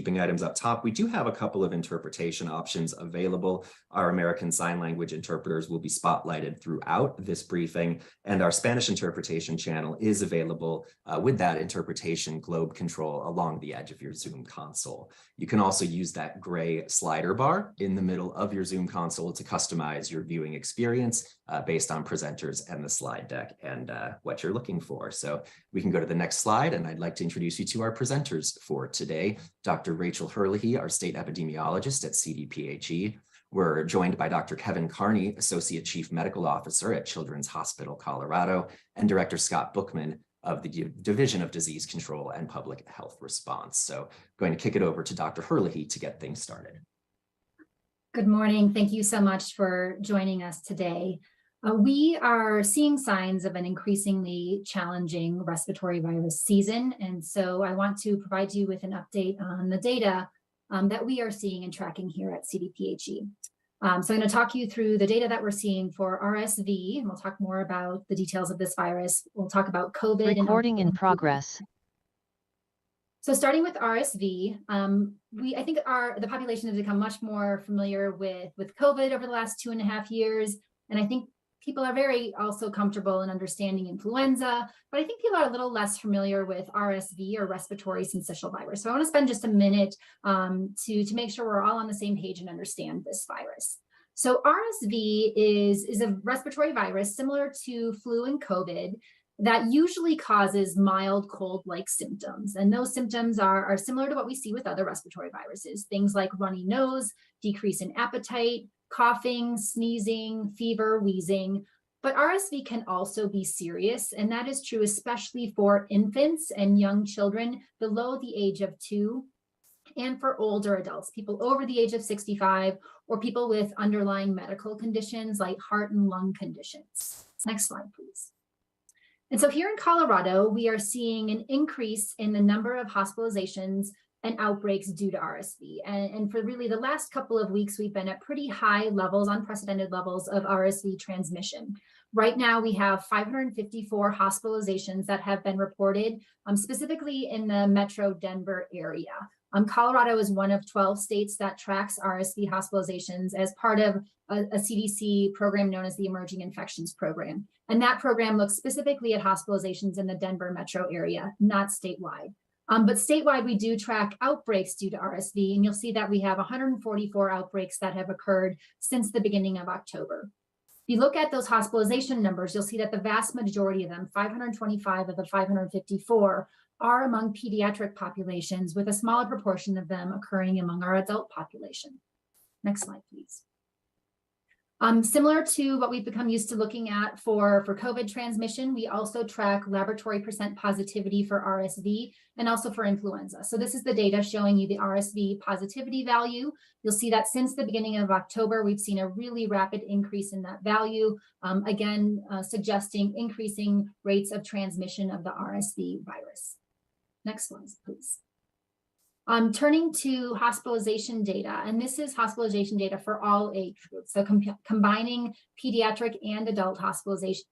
housekeeping items up top. We do have a couple of interpretation options available. Our American Sign Language interpreters will be spotlighted throughout this briefing, and our Spanish interpretation channel is available with that interpretation globe control along the edge of your Zoom console. You can also use that gray slider bar in the middle of your Zoom console to customize your viewing experience based on presenters and the slide deck and what you're looking for. So we can go to the next slide, and I'd like to introduce you to our presenters for today. Dr. Rachel Herlihy, our state epidemiologist at CDPHE. We're joined by Dr. Kevin Carney, Associate Chief Medical Officer at Children's Hospital Colorado, and Director Scott Bookman of the Division of Disease Control and Public Health Response. So going to kick it over to Dr. Herlihy to get things started. Good morning. Thank you so much for joining us today. We are seeing signs of an increasingly challenging respiratory virus season, and so I want to provide you with an update on the data that we are seeing and tracking here at CDPHE. So I'm going to talk you through the data that we're seeing for RSV, and we'll talk more about the details of this virus. We'll talk about COVID. Recording in progress. So starting with RSV, I think the population has become much more familiar with COVID over the last 2.5 years, and I think people are very also comfortable in understanding influenza, but I think people are a little less familiar with RSV, or respiratory syncytial virus. So I want to spend just a minute to make sure we're all on the same page and understand this virus. So RSV is a respiratory virus similar to flu and COVID that usually causes mild cold-like symptoms. And those symptoms are similar to what we see with other respiratory viruses, things like runny nose, decrease in appetite, coughing, sneezing, fever, wheezing. But RSV can also be serious, and that is true especially for infants and young children below the age of 2, and for older adults, people over the age of 65, or people with underlying medical conditions like heart and lung conditions. Next slide, please. And so here in Colorado, we are seeing an increase in the number of hospitalizations and outbreaks due to RSV. And for really the last couple of weeks, we've been at pretty high levels, unprecedented levels of RSV transmission. Right now, we have 554 hospitalizations that have been reported, specifically in the Metro Denver area. Colorado is one of 12 states that tracks RSV hospitalizations as part of a CDC program known as the Emerging Infections Program. And that program looks specifically at hospitalizations in the Denver metro area, not statewide. But statewide, we do track outbreaks due to RSV, and you'll see that we have 144 outbreaks that have occurred since the beginning of October. If you look at those hospitalization numbers, you'll see that the vast majority of them, 525 of the 554, are among pediatric populations, with a smaller proportion of them occurring among our adult population. Next slide, please. Similar to what we've become used to looking at for COVID transmission, we also track laboratory percent positivity for RSV and also for influenza. So this is the data showing you the RSV positivity value. You'll see that since the beginning of October, we've seen a really rapid increase in that value, again, suggesting increasing rates of transmission of the RSV virus. Next one, please. Turning to hospitalization data, and this is hospitalization data for all age groups, so combining pediatric and adult hospitalization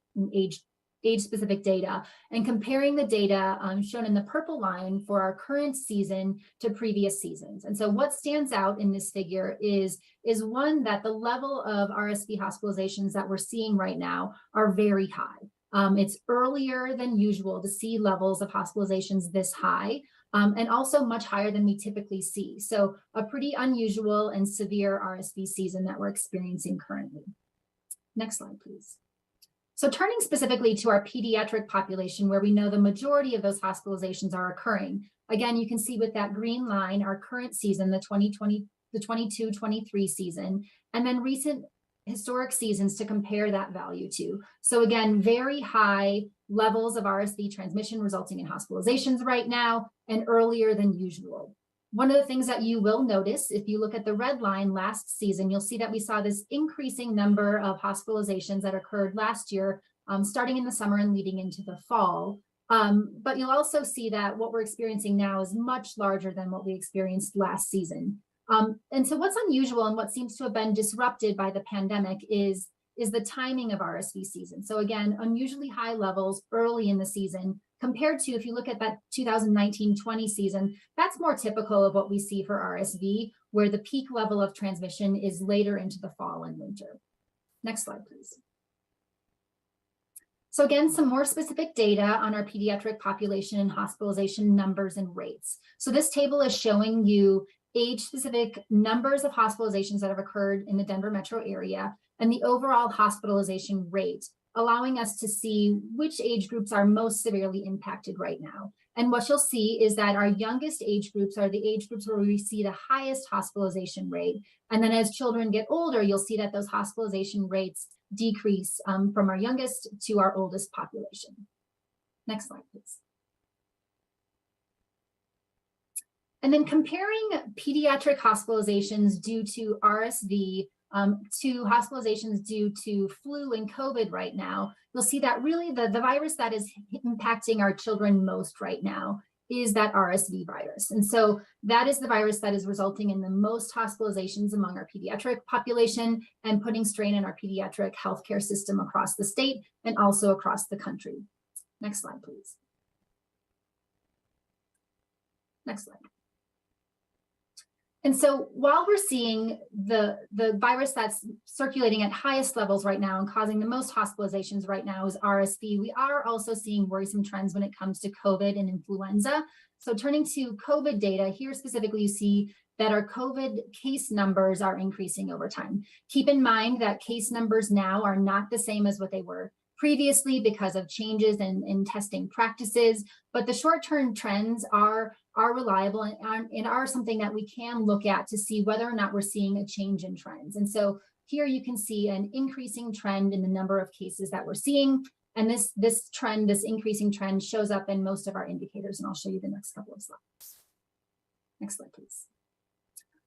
age-specific data, and comparing the data shown in the purple line for our current season to previous seasons. And so what stands out in this figure is one, that the level of RSV hospitalizations that we're seeing right now are very high. It's earlier than usual to see levels of hospitalizations this high, and also much higher than we typically see. So a pretty unusual and severe RSV season that we're experiencing currently. Next slide, please. So turning specifically to our pediatric population, where we know the majority of those hospitalizations are occurring. Again, you can see with that green line, our current season, the 22-23 season, and then recent historic seasons to compare that value to. So again, very high levels of RSV transmission resulting in hospitalizations right now, and earlier than usual. One of the things that you will notice, if you look at the red line last season, you'll see that we saw this increasing number of hospitalizations that occurred last year, starting in the summer and leading into the fall. But you'll also see that what we're experiencing now is much larger than what we experienced last season. And so what's unusual and what seems to have been disrupted by the pandemic is the timing of RSV season. So again, unusually high levels early in the season, compared to, if you look at that 2019-20 season, that's more typical of what we see for RSV, where the peak level of transmission is later into the fall and winter. Next slide, please. So again, some more specific data on our pediatric population and hospitalization numbers and rates. So this table is showing you age-specific numbers of hospitalizations that have occurred in the Denver metro area and the overall hospitalization rate, allowing us to see which age groups are most severely impacted right now. And what you'll see is that our youngest age groups are the age groups where we see the highest hospitalization rate. And then as children get older, you'll see that those hospitalization rates decrease from our youngest to our oldest population. Next slide, please. And then comparing pediatric hospitalizations due to RSV to hospitalizations due to flu and COVID right now, you'll see that really the virus that is impacting our children most right now is that RSV virus. And so that is the virus that is resulting in the most hospitalizations among our pediatric population and putting strain on our pediatric healthcare system across the state and also across the country. Next slide, please. Next slide. And so while we're seeing the virus that's circulating at highest levels right now and causing the most hospitalizations right now is RSV, we are also seeing worrisome trends when it comes to COVID and influenza. So turning to COVID data, here specifically you see that our COVID case numbers are increasing over time. Keep in mind that case numbers now are not the same as what they were previously because of changes in testing practices, but the short-term trends are reliable and are something that we can look at to see whether or not we're seeing a change in trends. And so here you can see an increasing trend in the number of cases that we're seeing. And this increasing trend shows up in most of our indicators. And I'll show you the next couple of slides. Next slide, please.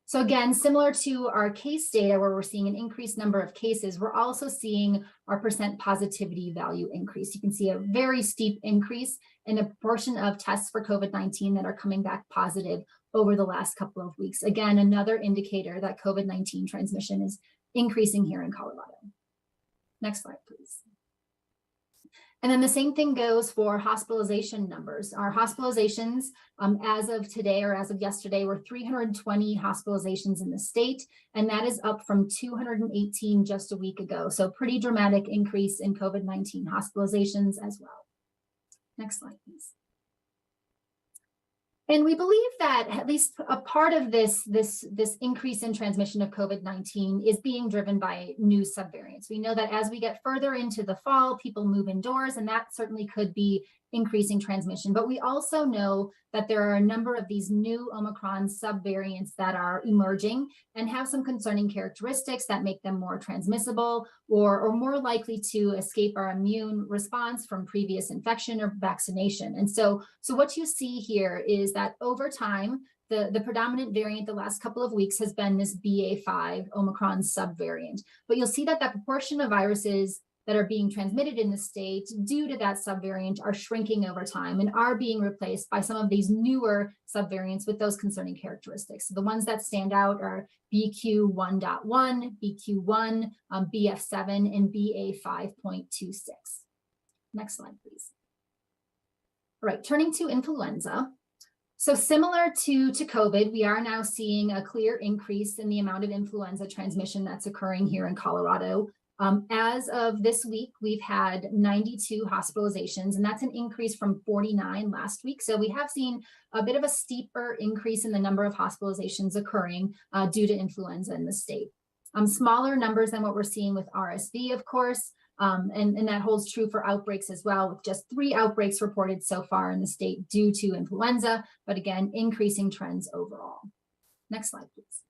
So again, similar to our case data where we're seeing an increased number of cases, we're also seeing our percent positivity value increase. You can see a very steep increase in the proportion of tests for COVID-19 that are coming back positive over the last couple of weeks. Again, another indicator that COVID-19 transmission is increasing here in Colorado. Next slide, please. And then the same thing goes for hospitalization numbers. Our hospitalizations as of today or as of yesterday were 320 hospitalizations in the state, and that is up from 218 just a week ago. So pretty dramatic increase in COVID-19 hospitalizations as well. Next slide, please. And we believe that at least a part of this increase in transmission of COVID-19 is being driven by new subvariants. We know that as we get further into the fall, people move indoors, and that certainly could be increasing transmission. But we also know that there are a number of these new Omicron subvariants that are emerging and have some concerning characteristics that make them more transmissible or more likely to escape our immune response from previous infection or vaccination. And so what you see here is that over time, the predominant variant the last couple of weeks has been this BA.5 Omicron subvariant. But you'll see that that proportion of viruses that are being transmitted in the state due to that subvariant are shrinking over time and are being replaced by some of these newer subvariants with those concerning characteristics. So the ones that stand out are BQ1.1, BQ1, BF7, and BA5.26. Next slide, please. All right, turning to influenza. So similar to COVID, we are now seeing a clear increase in the amount of influenza transmission that's occurring here in Colorado. As of this week, we've had 92 hospitalizations, and that's an increase from 49 last week. So we have seen a bit of a steeper increase in the number of hospitalizations occurring due to influenza in the state. Smaller numbers than what we're seeing with RSV, of course, and that holds true for outbreaks as well, with just 3 outbreaks reported so far in the state due to influenza, but again, increasing trends overall. Next slide, please.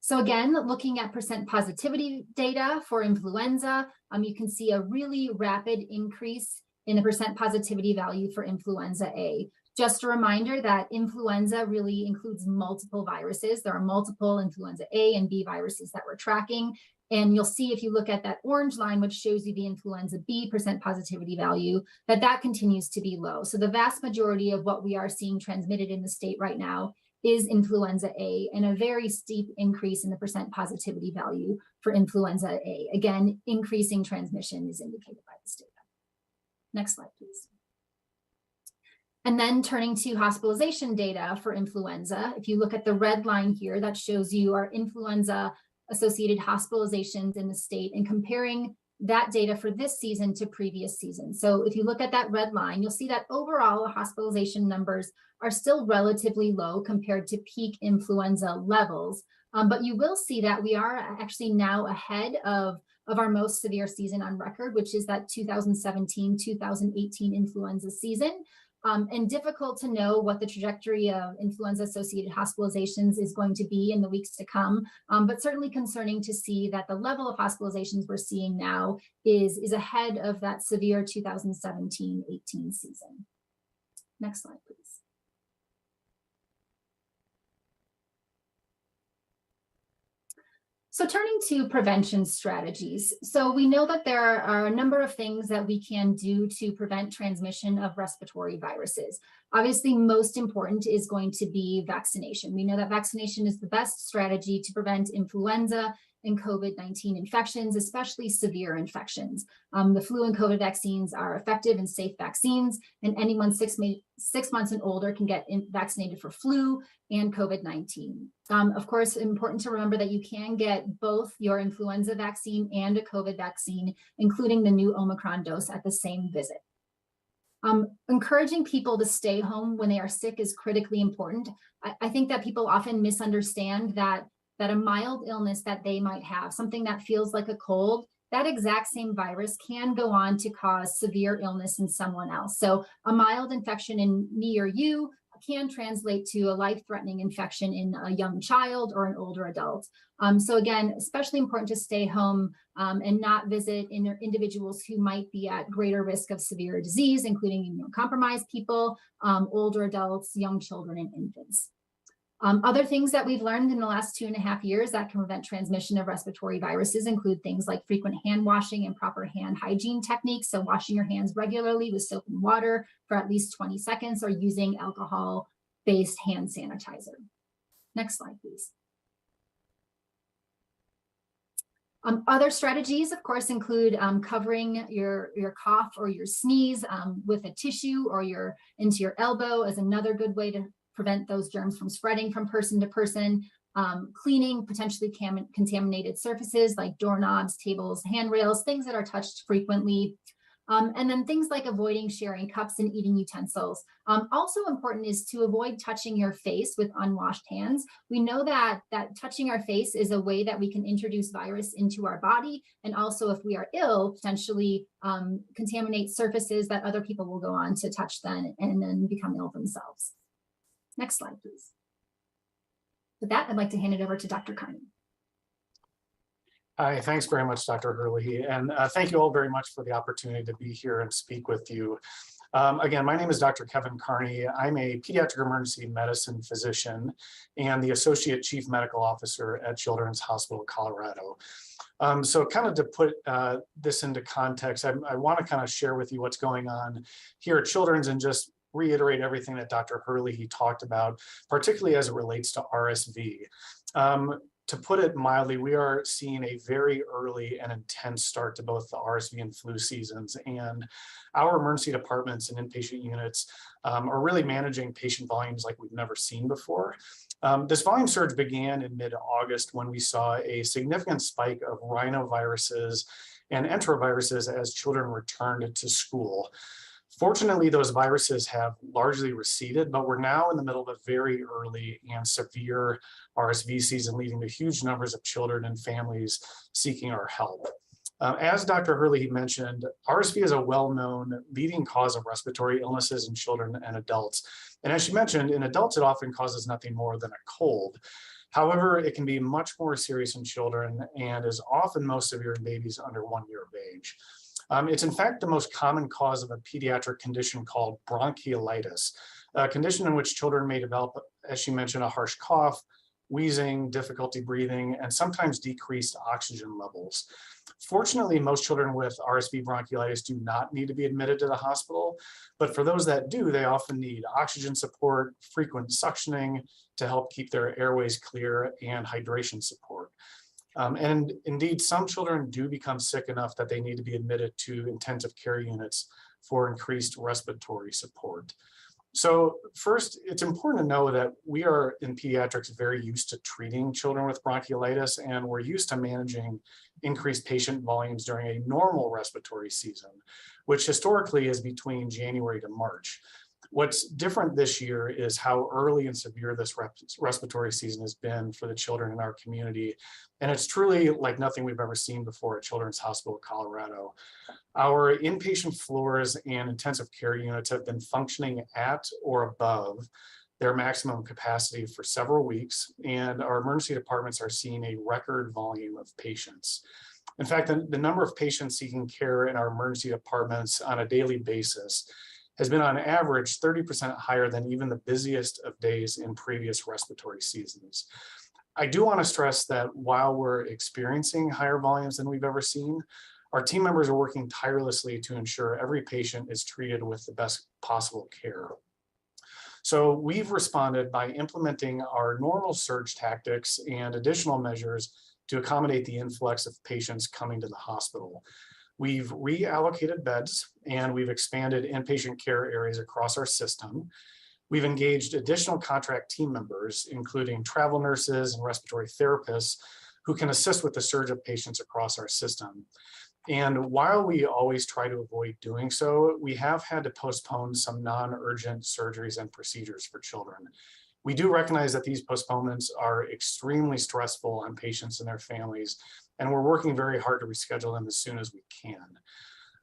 So again, looking at percent positivity data for influenza, you can see a really rapid increase in the percent positivity value for influenza A. Just a reminder that influenza really includes multiple viruses. There are multiple influenza A and B viruses that we're tracking. And you'll see if you look at that orange line, which shows you the influenza B percent positivity value, that continues to be low. So the vast majority of what we are seeing transmitted in the state right now is influenza A, and a very steep increase in the percent positivity value for influenza A. Again, increasing transmission is indicated by this data. Next slide, please. And then turning to hospitalization data for influenza, if you look at the red line here, that shows you our influenza-associated hospitalizations in the state and comparing that data for this season to previous seasons. So if you look at that red line, you'll see that overall hospitalization numbers are still relatively low compared to peak influenza levels. But you will see that we are actually now ahead of our most severe season on record, which is that 2017-2018 influenza season. And difficult to know what the trajectory of influenza-associated hospitalizations is going to be in the weeks to come, but certainly concerning to see that the level of hospitalizations we're seeing now is ahead of that severe 2017-18 season. Next slide, please. So turning to prevention strategies. So we know that there are a number of things that we can do to prevent transmission of respiratory viruses. Obviously, most important is going to be vaccination. We know that vaccination is the best strategy to prevent influenza and COVID-19 infections, especially severe infections. The flu and COVID vaccines are effective and safe vaccines, and anyone 6 months and older can get vaccinated for flu and COVID-19. Of course, important to remember that you can get both your influenza vaccine and a COVID vaccine, including the new Omicron dose at the same visit. Encouraging people to stay home when they are sick is critically important. I think that people often misunderstand that a mild illness that they might have, something that feels like a cold, that exact same virus can go on to cause severe illness in someone else. So a mild infection in me or you can translate to a life-threatening infection in a young child or an older adult. So again, especially important to stay home and not visit individuals who might be at greater risk of severe disease, including immunocompromised people, older adults, young children, and infants. Other things that we've learned in the last 2.5 years that can prevent transmission of respiratory viruses include things like frequent hand washing and proper hand hygiene techniques. So washing your hands regularly with soap and water for at least 20 seconds or using alcohol-based hand sanitizer. Next slide, please. Other strategies, of course, include covering your cough or your sneeze with a tissue or into your elbow as another good way to prevent those germs from spreading from person to person, cleaning potentially contaminated surfaces like doorknobs, tables, handrails, things that are touched frequently, and then things like avoiding sharing cups and eating utensils. Also important is to avoid touching your face with unwashed hands. We know that touching our face is a way that we can introduce virus into our body, and also if we are ill, potentially contaminate surfaces that other people will go on to touch then and then become ill themselves. Next slide, please. With that, I'd like to hand it over to Dr. Carney. Hi, thanks very much, Dr. Hurley, and thank you all very much for the opportunity to be here and speak with you. Again, my name is Dr. Kevin Carney. I'm a pediatric emergency medicine physician and the Associate Chief Medical Officer at Children's Hospital Colorado. So kind of to put this into context, I want to kind of share with you what's going on here at Children's and just reiterate everything that Dr. Hurley talked about, particularly as it relates to RSV. To put it mildly, we are seeing a very early and intense start to both the RSV and flu seasons, and our emergency departments and inpatient units are really managing patient volumes like we've never seen before. This volume surge began in mid-August when we saw a significant spike of rhinoviruses and enteroviruses as children returned to school. Fortunately, those viruses have largely receded, but we're now in the middle of a very early and severe RSV season, leading to huge numbers of children and families seeking our help. As Dr. Hurley mentioned, RSV is a well-known leading cause of respiratory illnesses in children and adults. And as she mentioned, in adults, it often causes nothing more than a cold. However, it can be much more serious in children and is often most severe in babies under 1 year of age. It's in fact the most common cause of a pediatric condition called bronchiolitis, a condition in which children may develop, as she mentioned, a harsh cough, wheezing, difficulty breathing, and sometimes decreased oxygen levels. Fortunately, most children with RSV bronchiolitis do not need to be admitted to the hospital, but for those that do, they often need oxygen support, frequent suctioning to help keep their airways clear, and hydration support. And indeed, some children do become sick enough that they need to be admitted to intensive care units for increased respiratory support. So first, it's important to know that we are in pediatrics very used to treating children with bronchiolitis, and we're used to managing increased patient volumes during a normal respiratory season, which historically is between January to March. What's different this year is how early and severe this respiratory season has been for the children in our community. And it's truly like nothing we've ever seen before at Children's Hospital of Colorado. Our inpatient floors and intensive care units have been functioning at or above their maximum capacity for several weeks, and our emergency departments are seeing a record volume of patients. In fact, the number of patients seeking care in our emergency departments on a daily basis has been on average 30% higher than even the busiest of days in previous respiratory seasons. I do want to stress that while we're experiencing higher volumes than we've ever seen, our team members are working tirelessly to ensure every patient is treated with the best possible care. So we've responded by implementing our normal surge tactics and additional measures to accommodate the influx of patients coming to the hospital. We've reallocated beds and we've expanded inpatient care areas across our system. We've engaged additional contract team members, including travel nurses and respiratory therapists, who can assist with the surge of patients across our system. And while we always try to avoid doing so, we have had to postpone some non-urgent surgeries and procedures for children. We do recognize that these postponements are extremely stressful on patients and their families, and we're working very hard to reschedule them as soon as we can.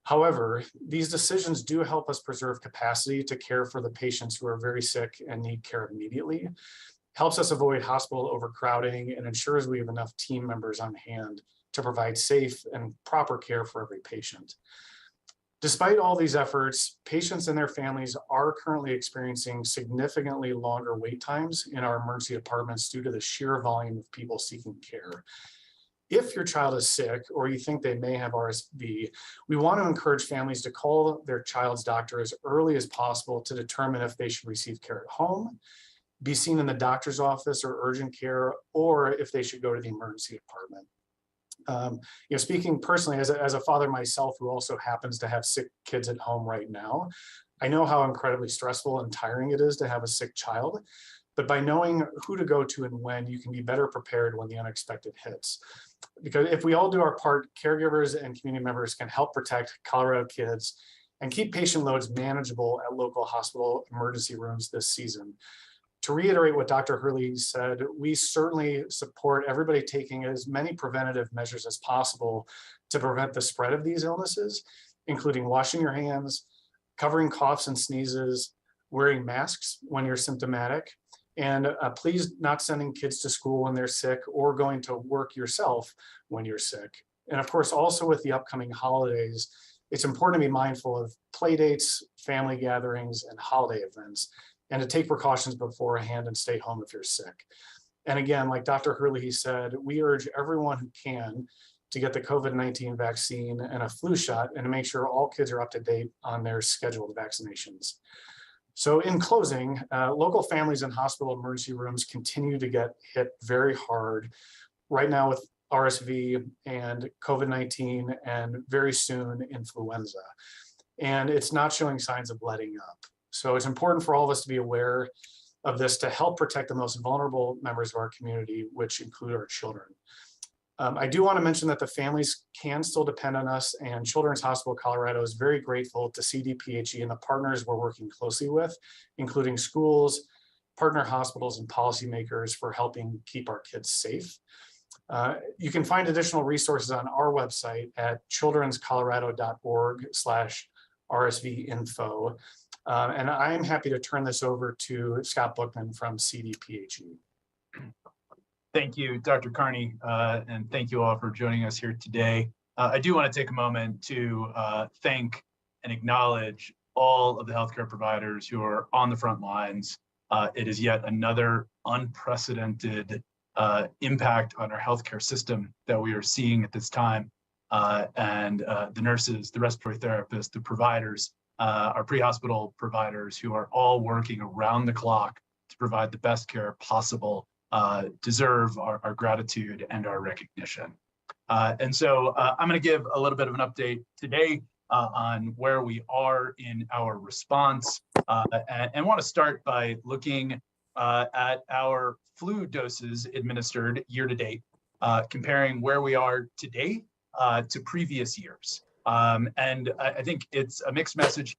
However, these decisions do help us preserve capacity to care for the patients who are very sick and need care immediately, helps us avoid hospital overcrowding, and ensures we have enough team members on hand to provide safe and proper care for every patient. Despite all these efforts, patients and their families are currently experiencing significantly longer wait times in our emergency departments due to the sheer volume of people seeking care. If your child is sick or you think they may have RSV, we want to encourage families to call their child's doctor as early as possible to determine if they should receive care at home, be seen in the doctor's office or urgent care, or if they should go to the emergency department. Speaking personally as a father myself, who also happens to have sick kids at home right now, I know how incredibly stressful and tiring it is to have a sick child. But by knowing who to go to and when, you can be better prepared when the unexpected hits. Because if we all do our part, caregivers and community members can help protect Colorado kids and keep patient loads manageable at local hospital emergency rooms this season. To reiterate what Dr. Hurley said, we certainly support everybody taking as many preventative measures as possible to prevent the spread of these illnesses, including washing your hands, covering coughs and sneezes, wearing masks when you're symptomatic, and please not sending kids to school when they're sick or going to work yourself when you're sick. And of course, also with the upcoming holidays, it's important to be mindful of play dates, family gatherings, and holiday events, and to take precautions beforehand and stay home if you're sick. And again, like Dr. Hurley said, we urge everyone who can to get the COVID-19 vaccine and a flu shot, and to make sure all kids are up to date on their scheduled vaccinations. So in closing, local families in hospital emergency rooms continue to get hit very hard right now with RSV and COVID-19, and very soon influenza. And it's not showing signs of letting up. So it's important for all of us to be aware of this to help protect the most vulnerable members of our community, which include our children. I do want to mention that the families can still depend on us, and Children's Hospital Colorado is very grateful to CDPHE and the partners we're working closely with, including schools, partner hospitals, and policymakers for helping keep our kids safe. You can find additional resources on our website at childrenscolorado.org/RSV info. And I'm happy to turn this over to Scott Bookman from CDPHE. Thank you, Dr. Carney, and thank you all for joining us here today. I do want to take a moment to thank and acknowledge all of the healthcare providers who are on the front lines. It is yet another unprecedented impact on our healthcare system that we are seeing at this time. And the nurses, the respiratory therapists, the providers, our pre-hospital providers who are all working around the clock to provide the best care possible deserve our gratitude and our recognition. And so I'm going to give a little bit of an update today on where we are in our response, and want to start by looking at our flu doses administered year to date, comparing where we are today to previous years. And I think it's a mixed message.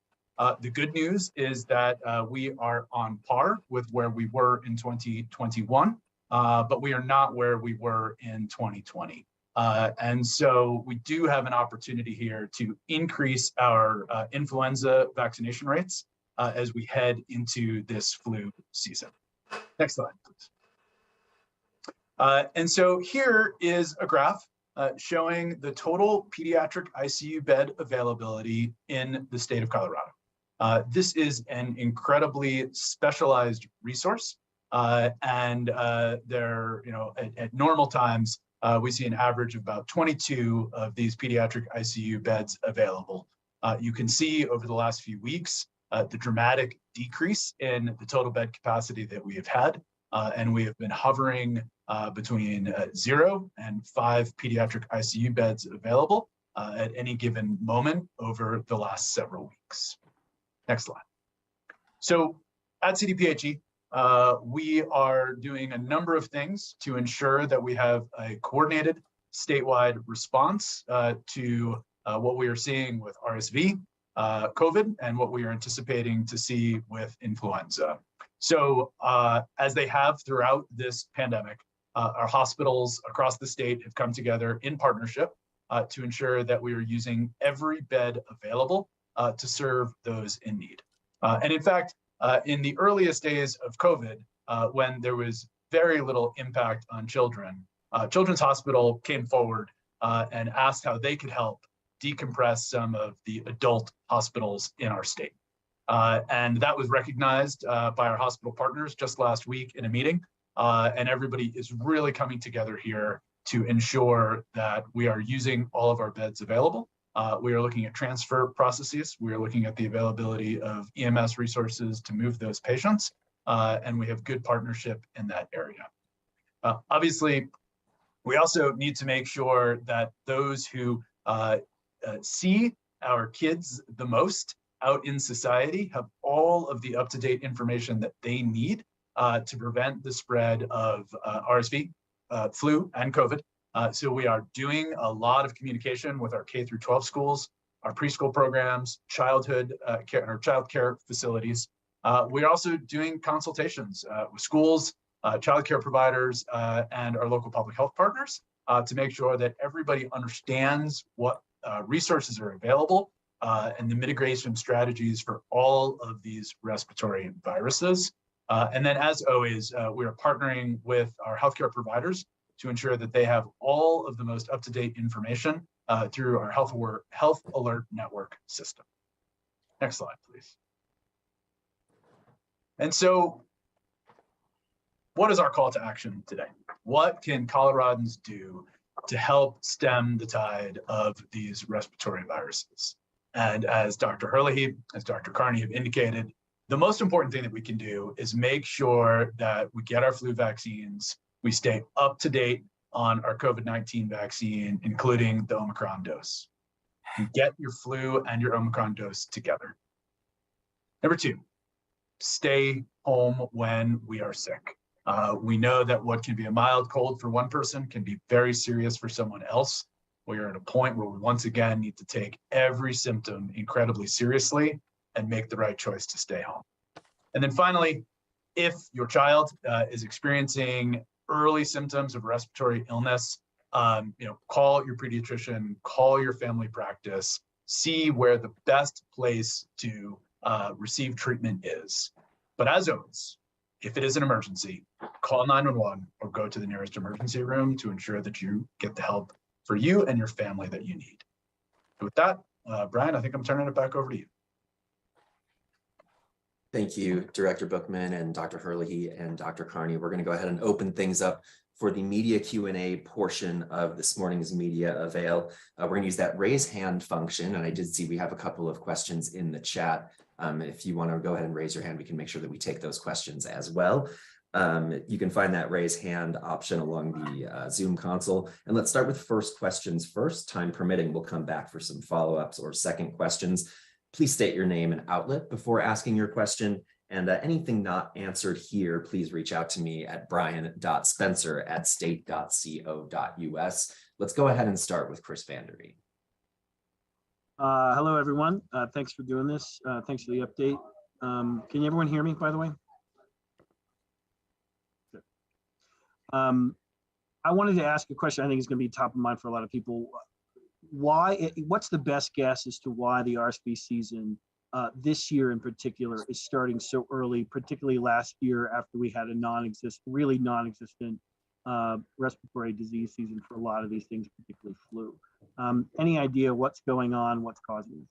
The good news is that we are on par with where we were in 2021, but we are not where we were in 2020. And so we do have an opportunity here to increase our influenza vaccination rates as we head into this flu season. Next slide, please. And so here is a graph showing the total pediatric ICU bed availability in the state of Colorado. This is an incredibly specialized resource, and at normal times, we see an average of about 22 of these pediatric ICU beds available. You can see over the last few weeks the dramatic decrease in the total bed capacity that we have had, and we have been hovering between 0 and 5 pediatric ICU beds available at any given moment over the last several weeks. Next slide. So at CDPHE, we are doing a number of things to ensure that we have a coordinated statewide response to what we are seeing with RSV, COVID, and what we are anticipating to see with influenza. So as they have throughout this pandemic, our hospitals across the state have come together in partnership to ensure that we are using every bed available to serve those in need. And in fact, in the earliest days of COVID, when there was very little impact on children, Children's Hospital came forward and asked how they could help decompress some of the adult hospitals in our state. And that was recognized by our hospital partners just last week in a meeting. And everybody is really coming together here to ensure that we are using all of our beds available. We are looking at transfer processes. We are looking at the availability of EMS resources to move those patients. And we have good partnership in that area. Obviously, we also need to make sure that those who see our kids the most out in society have all of the up-to-date information that they need to prevent the spread of RSV, flu, and COVID. So we are doing a lot of communication with our K through 12 schools, our preschool programs, childhood care, or child care facilities. We're also doing consultations with schools, child care providers, and our local public health partners to make sure that everybody understands what resources are available and the mitigation strategies for all of these respiratory viruses. And then, as always, we are partnering with our healthcare providers to ensure that they have all of the most up-to-date information through our Health Alert Network system. Next slide, please. And so, what is our call to action today? What can Coloradans do to help stem the tide of these respiratory viruses? And as Dr. Herlihy, as Dr. Carney have indicated, the most important thing that we can do is make sure that we get our flu vaccines, we stay up to date on our COVID-19 vaccine, including the Omicron dose. You get your flu and your Omicron dose together. Number 2, stay home when we are sick. We know that what can be a mild cold for one person can be very serious for someone else. We are at a point where we once again need to take every symptom incredibly seriously and make the right choice to stay home. And then finally, if your child is experiencing early symptoms of respiratory illness, call your pediatrician, call your family practice, see where the best place to receive treatment is. But as always, if it is an emergency, call 911 or go to the nearest emergency room to ensure that you get the help for you and your family that you need. With that, Brian, I think I'm turning it back over to you. Thank you, Director Bookman and Dr. Herlihy and Dr. Carney. We're going to go ahead and open things up for the media Q&A portion of this morning's media avail. We're going to use that raise hand function, and I did see we have a couple of questions in the chat. If you want to go ahead and raise your hand, we can make sure that we take those questions as well. You can find that raise hand option along the Zoom console. And let's start with first questions first. Time permitting, we'll come back for some follow-ups or second questions. Please state your name and outlet before asking your question. And anything not answered here, please reach out to me at brian.spencer@state.co.us. Let's go ahead and start with Chris Vanderveen. Hello, everyone. Thanks for doing this. Thanks for the update. Can everyone hear me, by the way? I wanted to ask a question I think is going to be top of mind for a lot of people. What's the best guess as to why the RSV season this year in particular is starting so early, particularly last year after we had a really non-existent respiratory disease season for a lot of these things, particularly flu? Any idea what's going on, what's causing this?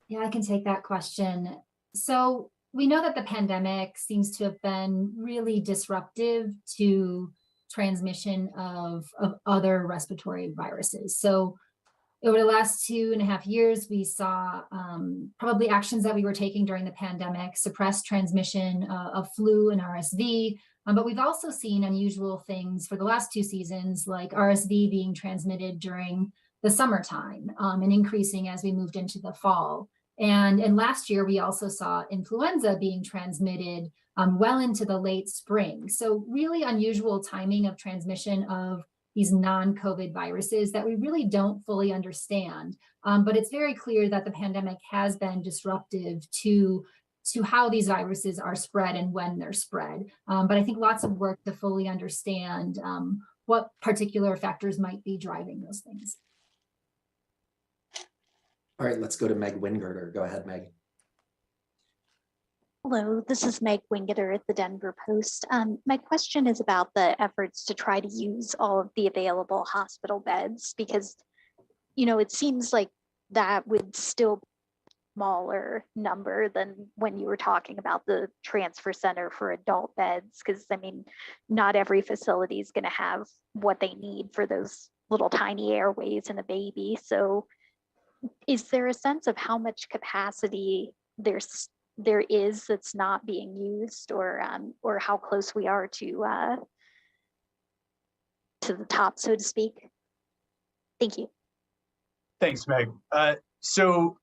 Yeah, I can take that question. So we know that the pandemic seems to have been really disruptive to transmission of other respiratory viruses. So over the last 2.5 years, we saw probably actions that we were taking during the pandemic suppress transmission of flu and RSV. But we've also seen unusual things for the last 2 seasons, like RSV being transmitted during the summertime and increasing as we moved into the fall. And last year, we also saw influenza being transmitted well into the late spring. So really unusual timing of transmission of these non-COVID viruses that we really don't fully understand. But it's very clear that the pandemic has been disruptive to how these viruses are spread and when they're spread. But I think lots of work to fully understand what particular factors might be driving those things. All right, let's go to Meg Wingirter. Go ahead, Meg. Hello, this is Meg Wingirter at the Denver Post. My question is about the efforts to try to use all of the available hospital beds, because, it seems like that would still be a smaller number than when you were talking about the transfer center for adult beds, because, not every facility is going to have what they need for those little tiny airways in a baby. So is there a sense of how much capacity there is that's not being used, or how close we are to the top, so to speak? Thank you. Thanks, Meg. So,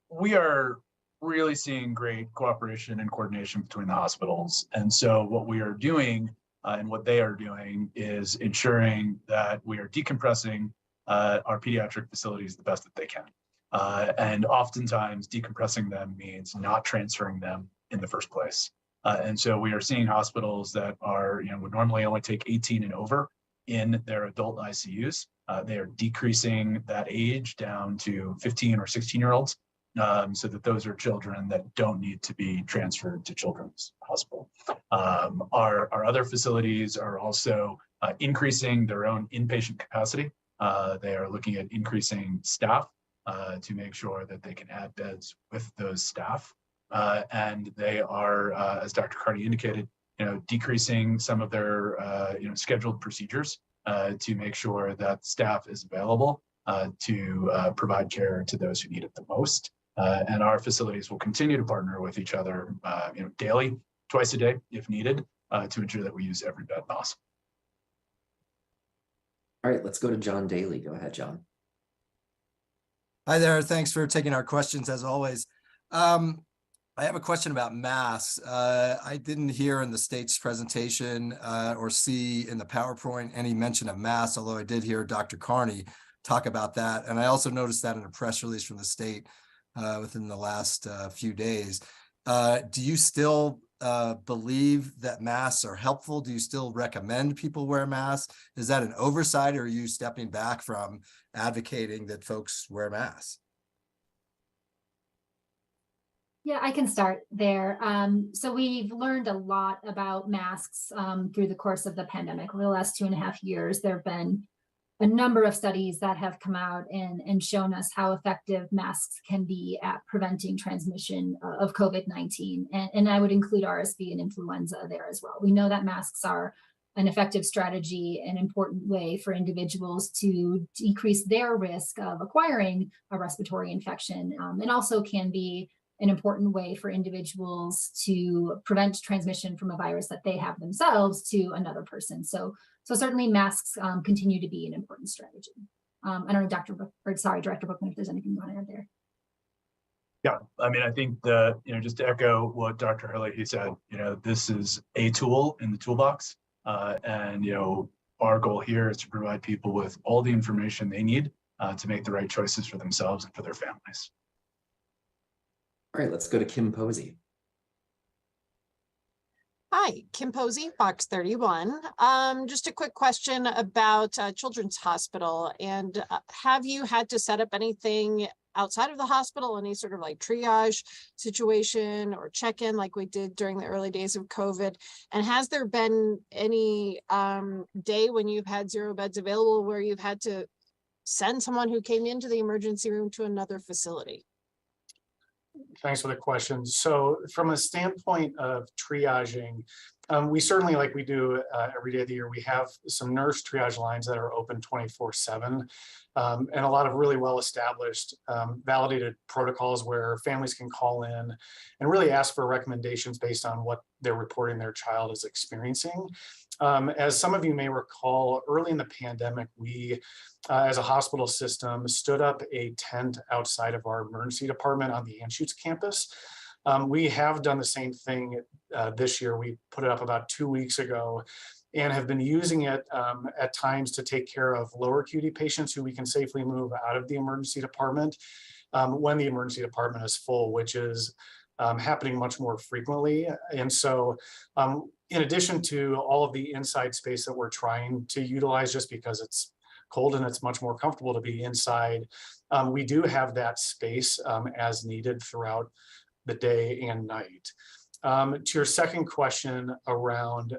we are really seeing great cooperation and coordination between the hospitals. And so what we are doing and what they are doing is ensuring that we are decompressing our pediatric facilities the best that they can. And oftentimes decompressing them means not transferring them in the first place. And so we are seeing hospitals that are, would normally only take 18 and over in their adult ICUs. They are decreasing that age down to 15 or 16-year-olds so that those are children that don't need to be transferred to Children's Hospital. Our other facilities are also increasing their own inpatient capacity. They are looking at increasing staff to make sure that they can add beds with those staff. And they are, as Dr. Carney indicated, decreasing some of their scheduled procedures to make sure that staff is available to provide care to those who need it the most. And our facilities will continue to partner with each other daily, twice a day if needed, to ensure that we use every bed possible. All right, let's go to John Daly. Go ahead, John. Hi there. Thanks for taking our questions as always. I have a question about masks. I didn't hear in the state's presentation or see in the PowerPoint any mention of masks, although I did hear Dr. Carney talk about that. And I also noticed that in a press release from the state within the last few days. Do you still believe that masks are helpful? Do you still recommend people wear masks? Is that an oversight, or are you stepping back from advocating that folks wear masks? Yeah, I can start there. So we've learned a lot about masks through the course of the pandemic. Over the last 2.5 years, there have been a number of studies that have come out and shown us how effective masks can be at preventing transmission of COVID-19. And I would include RSV and influenza there as well. We know that masks are an effective strategy, an important way for individuals to decrease their risk of acquiring a respiratory infection, and also can be an important way for individuals to prevent transmission from a virus that they have themselves to another person. So certainly masks continue to be an important strategy. I don't know, Director Bookman, if there's anything you want to add there. Yeah, I mean, I think just to echo what Dr. Hurley said, this is a tool in the toolbox, and our goal here is to provide people with all the information they need to make the right choices for themselves and for their families. All right, let's go to Kim Posey. Hi, Kim Posey, Box 31. Just a quick question about Children's Hospital. And have you had to set up anything outside of the hospital, any sort of like triage situation or check-in like we did during the early days of COVID? And has there been any day when you've had 0 beds available where you've had to send someone who came into the emergency room to another facility? Thanks for the question. So from a standpoint of triaging, we certainly, like we do every day of the year, we have some nurse triage lines that are open 24/7, and a lot of really well-established, validated protocols where families can call in and really ask for recommendations based on what they're reporting their child is experiencing. As some of you may recall, early in the pandemic, we, as a hospital system, stood up a tent outside of our emergency department on the Anschutz campus. We have done the same thing this year. We put it up about 2 weeks ago and have been using it at times to take care of lower acuity patients who we can safely move out of the emergency department when the emergency department is full, which is happening much more frequently. And so in addition to all of the inside space that we're trying to utilize just because it's cold and it's much more comfortable to be inside, we do have that space as needed throughout the day and night. To your second question around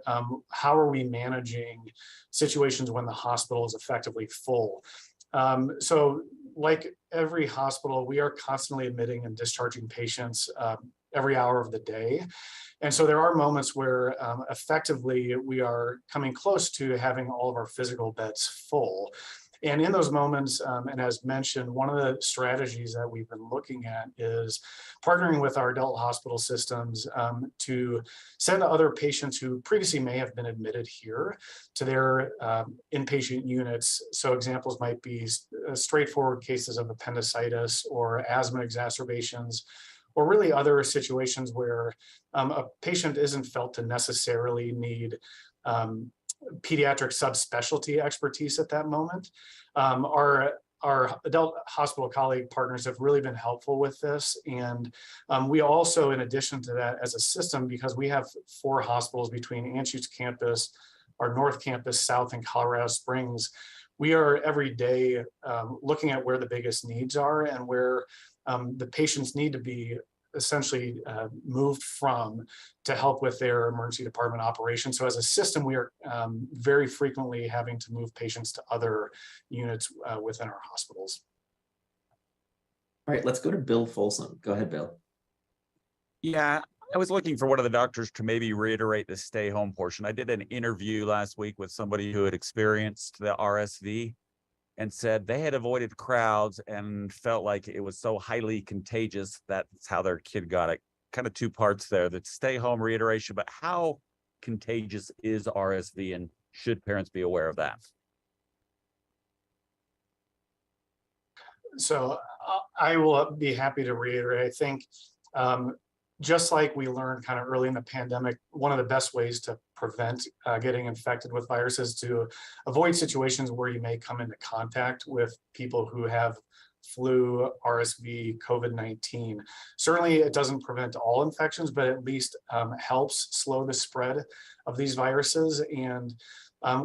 how are we managing situations when the hospital is effectively full? So like every hospital, we are constantly admitting and discharging patients every hour of the day. And so there are moments where effectively we are coming close to having all of our physical beds full. And in those moments, and as mentioned, one of the strategies that we've been looking at is partnering with our adult hospital systems to send other patients who previously may have been admitted here to their inpatient units. So examples might be straightforward cases of appendicitis or asthma exacerbations, or really other situations where a patient isn't felt to necessarily need pediatric subspecialty expertise at that moment. Our adult hospital colleague partners have really been helpful with this. And we also, in addition to that, as a system, because we have 4 hospitals between Anschutz campus, our North Campus, South, and Colorado Springs, we are every day looking at where the biggest needs are and where the patients need to be essentially moved from to help with their emergency department operation. So as a system, we are very frequently having to move patients to other units within our hospitals. All right, let's go to Bill Folsom. Go ahead, Bill. Yeah, I was looking for one of the doctors to maybe reiterate the stay home portion. I did an interview last week with somebody who had experienced the RSV and said they had avoided crowds and felt like it was so highly contagious. That's how their kid got it. Kind of 2 parts there, that stay home reiteration, but how contagious is RSV and should parents be aware of that? So I will be happy to reiterate. I think just like we learned kind of early in the pandemic, one of the best ways to prevent getting infected with viruses is to avoid situations where you may come into contact with people who have flu, RSV, COVID-19. Certainly it doesn't prevent all infections, but at least helps slow the spread of these viruses. And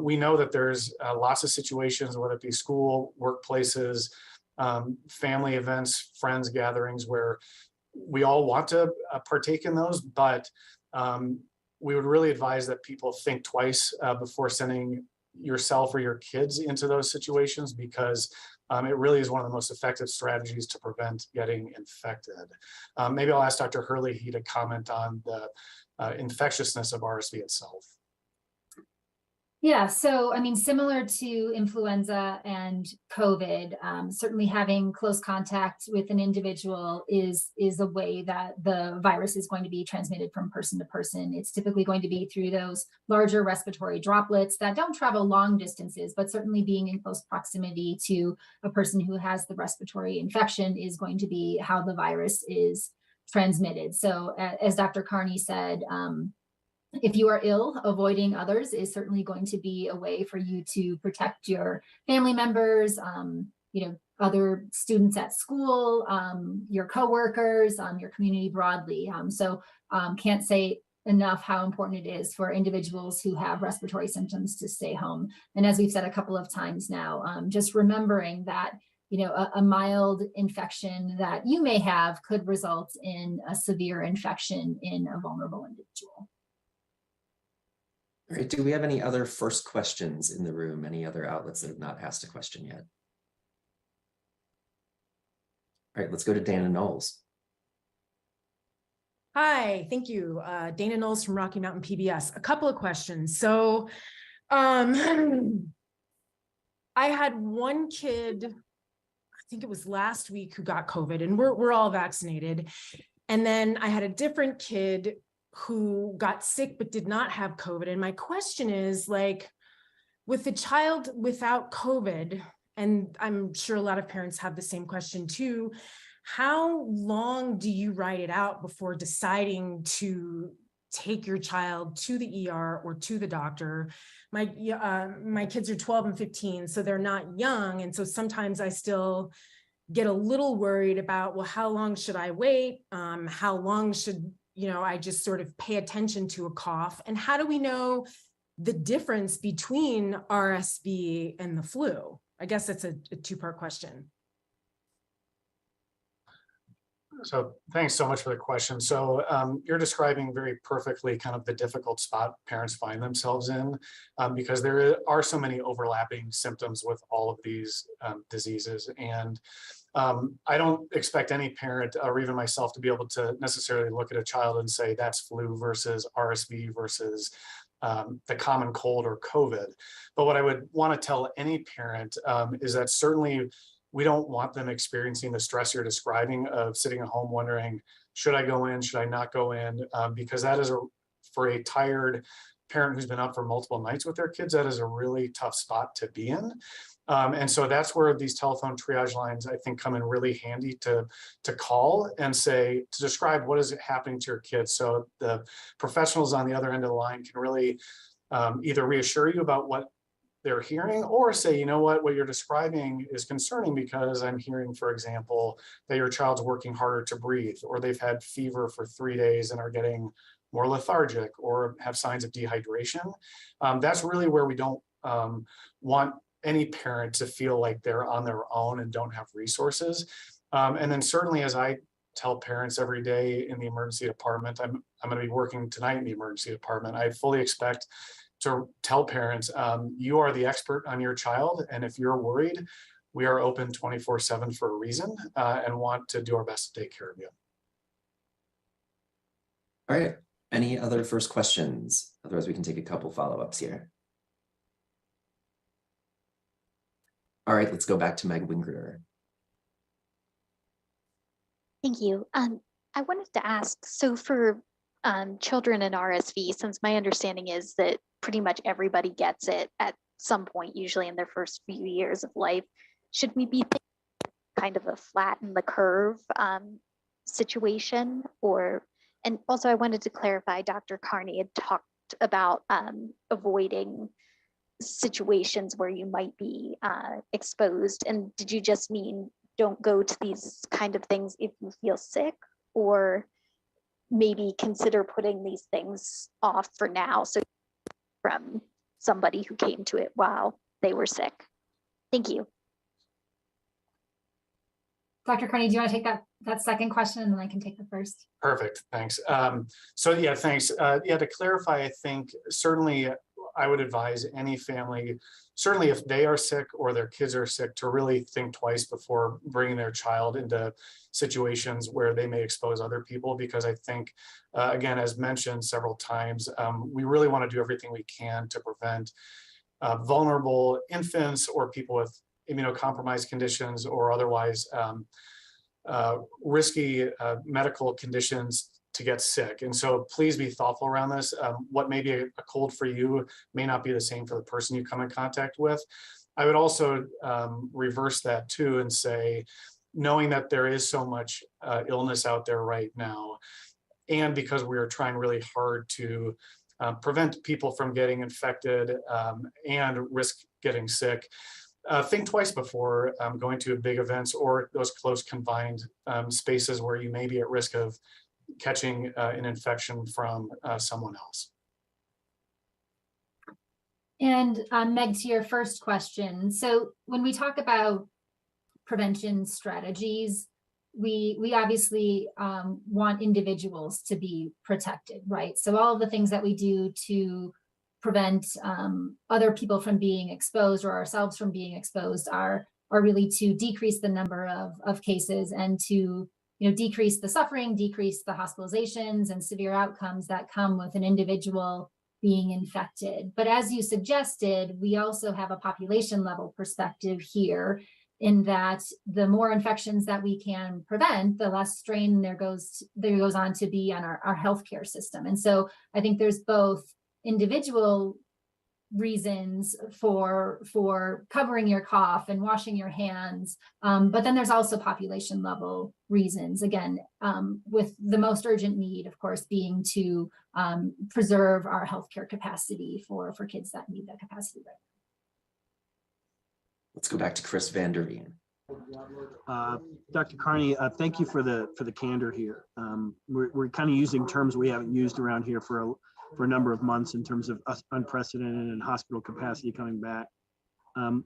we know that there's lots of situations, whether it be school, workplaces, family events, friends gatherings, where we all want to partake in those, but we would really advise that people think twice before sending yourself or your kids into those situations, because it really is one of the most effective strategies to prevent getting infected. Maybe I'll ask Dr. Hurley to comment on the infectiousness of RSV itself. Yeah, so I mean, similar to influenza and COVID, certainly having close contact with an individual is a way that the virus is going to be transmitted from person to person. It's typically going to be through those larger respiratory droplets that don't travel long distances, but certainly being in close proximity to a person who has the respiratory infection is going to be how the virus is transmitted. So as Dr. Carney said, if you are ill, avoiding others is certainly going to be a way for you to protect your family members, other students at school, your coworkers, your community broadly. Can't say enough how important it is for individuals who have respiratory symptoms to stay home. And as we've said a couple of times now, just remembering that a mild infection that you may have could result in a severe infection in a vulnerable individual. All right, do we have any other first questions in the room? Any other outlets that have not asked a question yet? All right, let's go to Dana Knowles. Hi, thank you. Dana Knowles from Rocky Mountain PBS. A couple of questions. So I had one kid, I think it was last week, who got COVID, and we're all vaccinated. And then I had a different kid who got sick but did not have COVID. And my question is, like, with the child without COVID, and I'm sure a lot of parents have the same question too, how long do you ride it out before deciding to take your child to the ER or to the doctor? My kids are 12 and 15, so they're not young. And so sometimes I still get a little worried about, well, how long should I wait? How long should I just sort of pay attention to a cough? And how do we know the difference between RSV and the flu? I guess that's a two-part question. So thanks so much for the question. So you're describing very perfectly kind of the difficult spot parents find themselves in, because there are so many overlapping symptoms with all of these diseases. And I don't expect any parent or even myself to be able to necessarily look at a child and say that's flu versus RSV versus the common cold or COVID. But what I would want to tell any parent is that certainly we don't want them experiencing the stress you're describing of sitting at home wondering, should I go in, should I not go in? Because that is, for a tired parent who's been up for multiple nights with their kids, that is a really tough spot to be in. And so that's where these telephone triage lines, I think, come in really handy to call and say, to describe what is happening to your kids. So the professionals on the other end of the line can really either reassure you about what they're hearing, or say, you know what you're describing is concerning because I'm hearing, for example, that your child's working harder to breathe, or they've had fever for 3 days and are getting more lethargic, or have signs of dehydration. That's really where we don't want any parent to feel like they're on their own and don't have resources. And then certainly, as I tell parents every day in the emergency department, I'm going to be working tonight in the emergency department, I fully expect to tell parents, you are the expert on your child. And if you're worried, we are open 24/7 for a reason, and want to do our best to take care of you. All right, any other first questions? Otherwise, we can take a couple follow-ups here. All right, let's go back to Meg Wingreter. Thank you. I wanted to ask, so for children in RSV, since my understanding is that pretty much everybody gets it at some point, usually in their first few years of life, should we be thinking kind of a flatten the curve situation? And also I wanted to clarify, Dr. Carney had talked about avoiding situations where you might be exposed. And did you just mean don't go to these kind of things if you feel sick, or maybe consider putting these things off for now, so from somebody who came to it while they were sick? Thank you. Dr. Carney, do you want to take that second question, and then I can take the first? Perfect, thanks. So yeah, thanks. Yeah, to clarify, I think certainly I would advise any family, certainly if they are sick or their kids are sick, to really think twice before bringing their child into situations where they may expose other people. Because I think, again, as mentioned several times, we really want to do everything we can to prevent vulnerable infants or people with immunocompromised conditions or otherwise risky medical conditions to get sick. And so please be thoughtful around this. What may be a cold for you may not be the same for the person you come in contact with. I would also reverse that too and say, knowing that there is so much illness out there right now, and because we are trying really hard to prevent people from getting infected and risk getting sick, think twice before going to big events or those close confined spaces where you may be at risk of catching an infection from someone else. And Meg, to your first question. So when we talk about prevention strategies, we obviously want individuals to be protected, right? So all of the things that we do to prevent other people from being exposed or ourselves from being exposed are really to decrease the number of cases and to decrease the suffering, decrease the hospitalizations and severe outcomes that come with an individual being infected. But as you suggested, we also have a population level perspective here, in that the more infections that we can prevent, the less strain there goes on to be on our healthcare system. And so I think there's both individual reasons for covering your cough and washing your hands, but then there's also population level reasons, again, with the most urgent need, of course, being to preserve our healthcare capacity for kids that need that capacity right now. Let's go back to Chris Vanderveen. Dr. Carney, thank you for the candor here. We're kind of using terms we haven't used around here for a number of months in terms of unprecedented and hospital capacity coming back.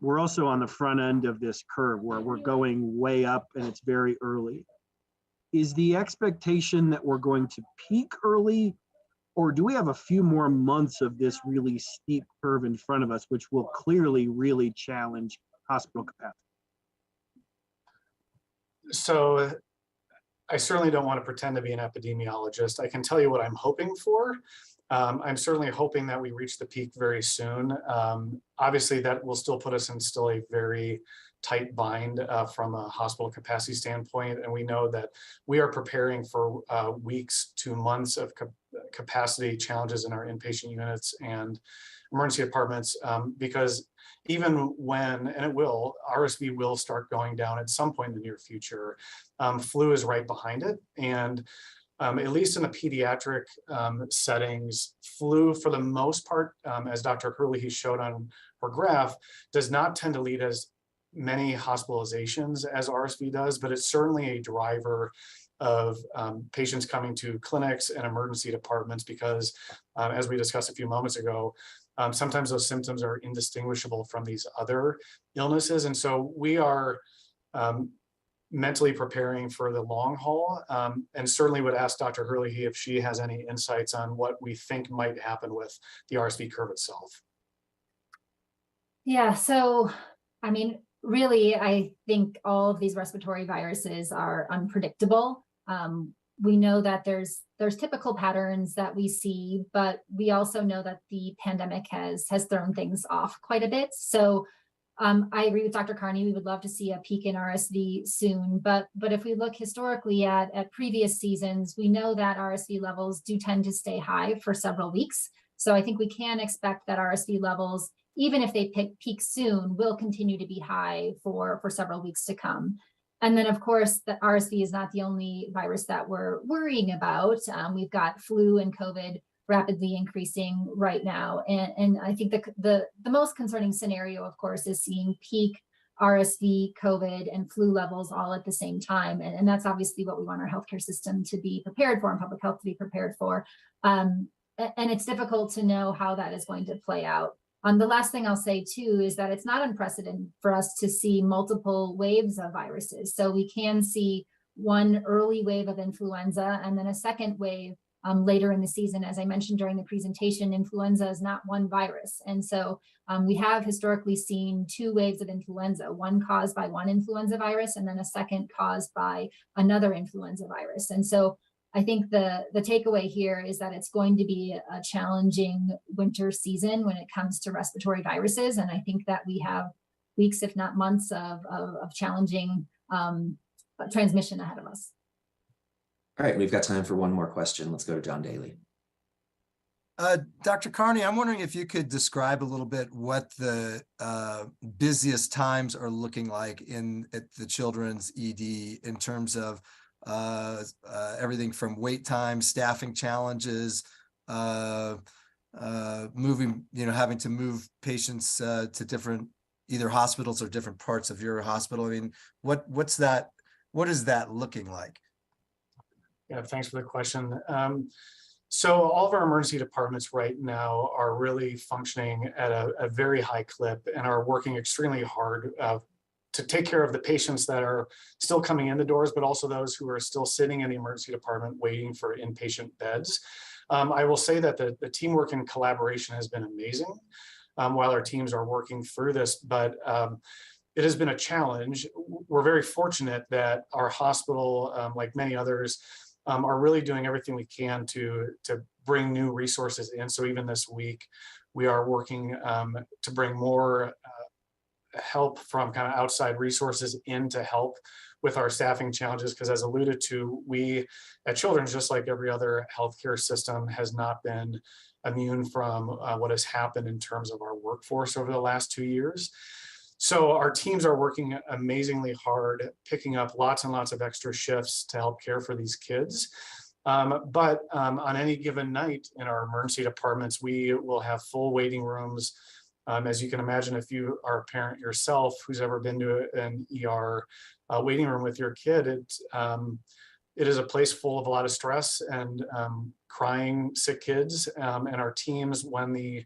We're also on the front end of this curve where we're going way up and it's very early. Is the expectation that we're going to peak early, or do we have a few more months of this really steep curve in front of us, which will clearly really challenge hospital capacity? So I certainly don't want to pretend to be an epidemiologist. I can tell you what I'm hoping for. I'm certainly hoping that we reach the peak very soon. Obviously, that will still put us in still a very tight bind from a hospital capacity standpoint. And we know that we are preparing for weeks to months of capacity challenges in our inpatient units and emergency departments, because even when, and it will, RSV will start going down at some point in the near future, flu is right behind it. And at least in the pediatric settings, flu for the most part, as Dr. Hurley showed on her graph, does not tend to lead as many hospitalizations as RSV does, but it's certainly a driver of patients coming to clinics and emergency departments because, as we discussed a few moments ago, sometimes those symptoms are indistinguishable from these other illnesses. And so we are mentally preparing for the long haul, and certainly would ask Dr. Hurley if she has any insights on what we think might happen with the RSV curve itself. Yeah, so, I mean, really, I think all of these respiratory viruses are unpredictable. We know that there's typical patterns that we see, but we also know that the pandemic has thrown things off quite a bit. So I agree with Dr. Carney. We would love to see a peak in RSV soon, but if we look historically at previous seasons, we know that RSV levels do tend to stay high for several weeks. So I think we can expect that RSV levels, even if they peak soon, will continue to be high for several weeks to come. And then, of course, the RSV is not the only virus that we're worrying about. We've got flu and COVID rapidly increasing right now. And I think the most concerning scenario, of course, is seeing peak RSV, COVID, and flu levels all at the same time. And that's obviously what we want our healthcare system to be prepared for and public health to be prepared for. And it's difficult to know how that is going to play out. The last thing I'll say too is that it's not unprecedented for us to see multiple waves of viruses. So we can see one early wave of influenza and then a second wave later in the season. As I mentioned during the presentation, influenza is not one virus. And so we have historically seen two waves of influenza, one caused by one influenza virus and then a second caused by another influenza virus. And so I think the takeaway here is that it's going to be a challenging winter season when it comes to respiratory viruses. And I think that we have weeks, if not months, of challenging transmission ahead of us. All right, we've got time for one more question. Let's go to John Daly. Dr. Carney, I'm wondering if you could describe a little bit what the busiest times are looking like at the children's ED in terms of everything from wait time, staffing challenges, moving, having to move patients to different either hospitals or different parts of your hospital. I mean, what is that looking like? Yeah, thanks for the question. So all of our emergency departments right now are really functioning at a very high clip and are working extremely hard to take care of the patients that are still coming in the doors, but also those who are still sitting in the emergency department waiting for inpatient beds. I will say that the teamwork and collaboration has been amazing while our teams are working through this, but it has been a challenge. We're very fortunate that our hospital, like many others, are really doing everything we can to bring new resources in. So even this week, we are working to bring more help from kind of outside resources in to help with our staffing challenges, because as alluded to, we at Children's, just like every other healthcare system, has not been immune from what has happened in terms of our workforce over the last 2 years. So our teams are working amazingly hard, picking up lots and lots of extra shifts to help care for these kids. But on any given night in our emergency departments, we will have full waiting rooms. As you can imagine, if you are a parent yourself who's ever been to an ER waiting room with your kid, it is a place full of a lot of stress and crying sick kids. And our teams, when the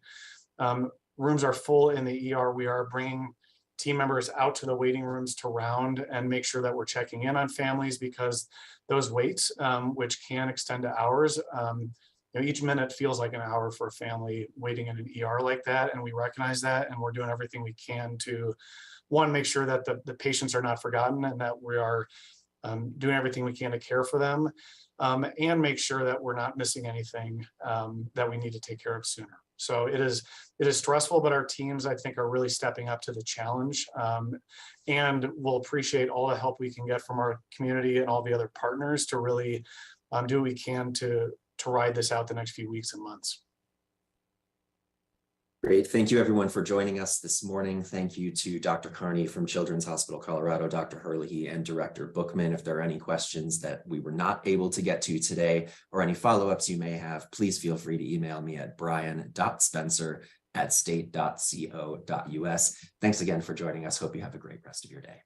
rooms are full in the ER, we are bringing team members out to the waiting rooms to round and make sure that we're checking in on families, because those waits, which can extend to hours, each minute feels like an hour for a family waiting in an ER like that. And we recognize that, and we're doing everything we can to, one, make sure that the patients are not forgotten and that we are doing everything we can to care for them, and make sure that we're not missing anything that we need to take care of sooner. So it is stressful, but our teams, I think, are really stepping up to the challenge, and we'll appreciate all the help we can get from our community and all the other partners to really do what we can to ride this out the next few weeks and months. Great. Thank you, everyone, for joining us this morning. Thank you to Dr. Carney from Children's Hospital Colorado, Dr. Herlihy, and Director Bookman. If there are any questions that we were not able to get to today or any follow-ups you may have, please feel free to email me at brian.spencer@state.co.us. Thanks again for joining us. Hope you have a great rest of your day.